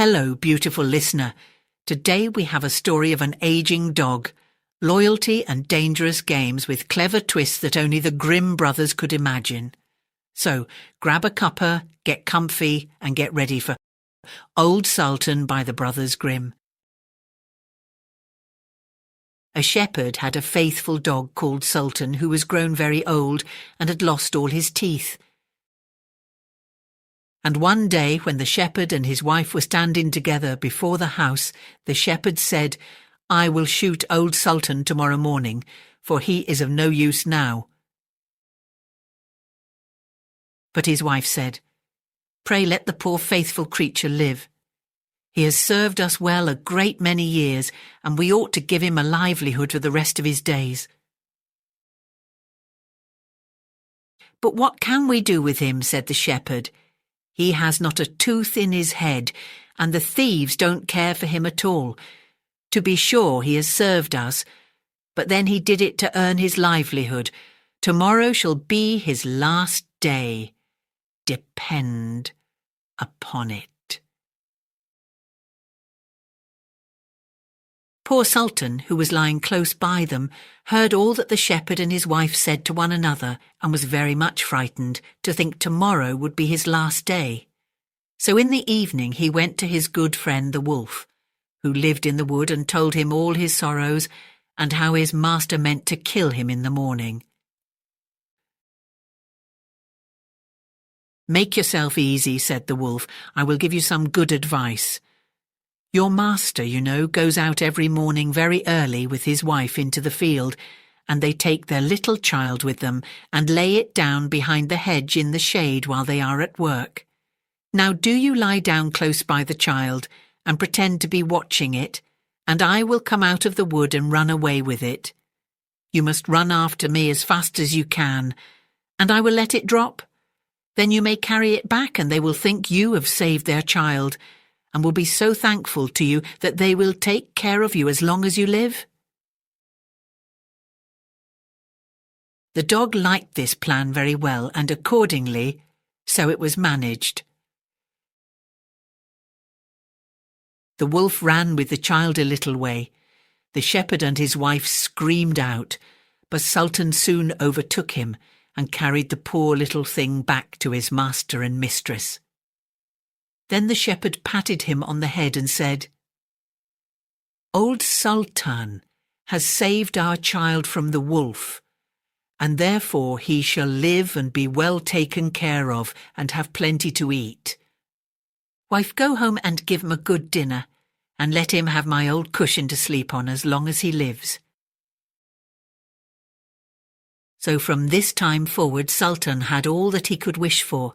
Hello, beautiful listener. Today we have a story of an aging dog, loyalty and dangerous games with clever twists that only the Grimm brothers could imagine. So, grab a cuppa, get comfy, and get ready for Old Sultan by the Brothers Grimm. A shepherd had a faithful dog called Sultan who was grown very old and had lost all his teeth. And one day, when the shepherd and his wife were standing together before the house, the shepherd said, "I will shoot Old Sultan tomorrow morning, for he is of no use now." But his wife said, "Pray let the poor faithful creature live. He has served us well a great many years, and we ought to give him a livelihood for the rest of his days." "But what can we do with him?" said the shepherd. "He has not a tooth in his head, and the thieves don't care for him at all. To be sure, he has served us, but then he did it to earn his livelihood. Tomorrow shall be his last day. Depend upon it." Poor Sultan, who was lying close by them, heard all that the shepherd and his wife said to one another and was very much frightened to think tomorrow would be his last day. So in the evening he went to his good friend the wolf, who lived in the wood, and told him all his sorrows and how his master meant to kill him in the morning. "Make yourself easy," said the wolf. "I will give you some good advice. Your master, you know, goes out every morning very early with his wife into the field, and they take their little child with them and lay it down behind the hedge in the shade while they are at work. Now do you lie down close by the child and pretend to be watching it, and I will come out of the wood and run away with it. You must run after me as fast as you can, and I will let it drop. Then you may carry it back, and they will think you have saved their child, and will be so thankful to you that they will take care of you as long as you live." The dog liked this plan very well, and accordingly, so it was managed. The wolf ran with the child a little way. The shepherd and his wife screamed out, but Sultan soon overtook him and carried the poor little thing back to his master and mistress. Then the shepherd patted him on the head and said, "Old Sultan has saved our child from the wolf, and therefore he shall live and be well taken care of and have plenty to eat. Wife, go home and give him a good dinner, and let him have my old cushion to sleep on as long as he lives." So from this time forward Sultan had all that he could wish for.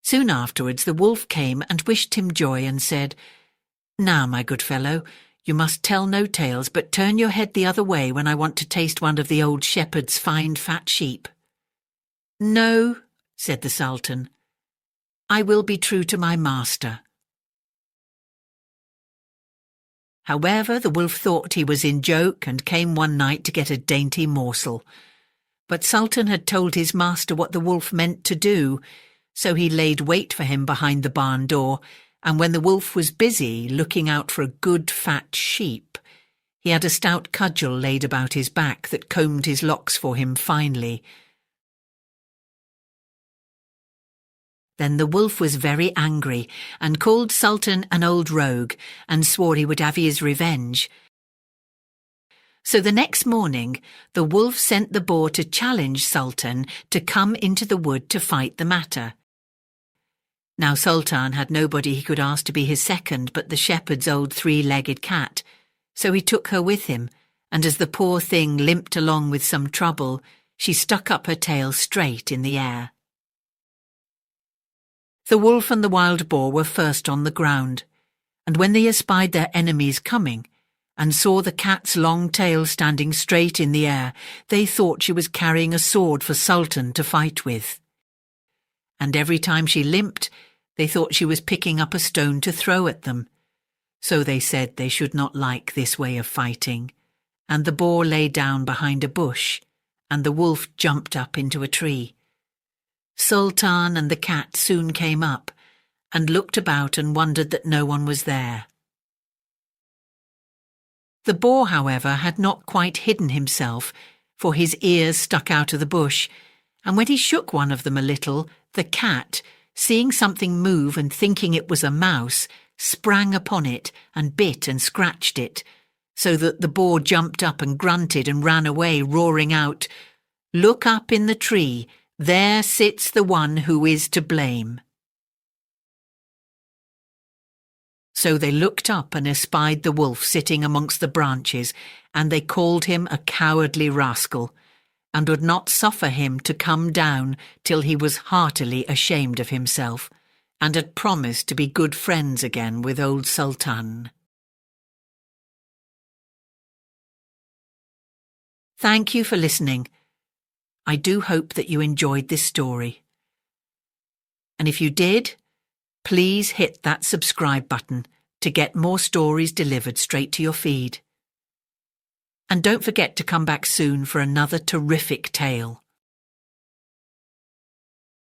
Soon afterwards the wolf came and wished him joy and said, "Now, my good fellow, you must tell no tales, but turn your head the other way when I want to taste one of the old shepherd's fine fat sheep." "No," said the Sultan, "I will be true to my master." However, the wolf thought he was in joke and came one night to get a dainty morsel. But Sultan had told his master what the wolf meant to do, so he laid wait for him behind the barn door, and when the wolf was busy looking out for a good fat sheep, he had a stout cudgel laid about his back that combed his locks for him finely. Then the wolf was very angry and called Sultan an old rogue and swore he would have his revenge. So the next morning the wolf sent the boar to challenge Sultan to come into the wood to fight the matter. Now Sultan had nobody he could ask to be his second but the shepherd's old three-legged cat, so he took her with him, and as the poor thing limped along with some trouble, she stuck up her tail straight in the air. The wolf and the wild boar were first on the ground, and when they espied their enemies coming, and saw the cat's long tail standing straight in the air, they thought she was carrying a sword for Sultan to fight with. And every time she limped, they thought she was picking up a stone to throw at them. So they said they should not like this way of fighting, and the boar lay down behind a bush, and the wolf jumped up into a tree. Sultan and the cat soon came up and looked about and wondered that no one was there. The boar, however, had not quite hidden himself, for his ears stuck out of the bush, and when he shook one of them a little, the cat, seeing something move and thinking it was a mouse, sprang upon it and bit and scratched it, so that the boar jumped up and grunted and ran away, roaring out, "Look up in the tree, there sits the one who is to blame." So they looked up and espied the wolf sitting amongst the branches, and they called him a cowardly rascal, and would not suffer him to come down till he was heartily ashamed of himself, and had promised to be good friends again with Old Sultan. Thank you for listening. I do hope that you enjoyed this story. And if you did, please hit that subscribe button to get more stories delivered straight to your feed. And don't forget to come back soon for another terrific tale.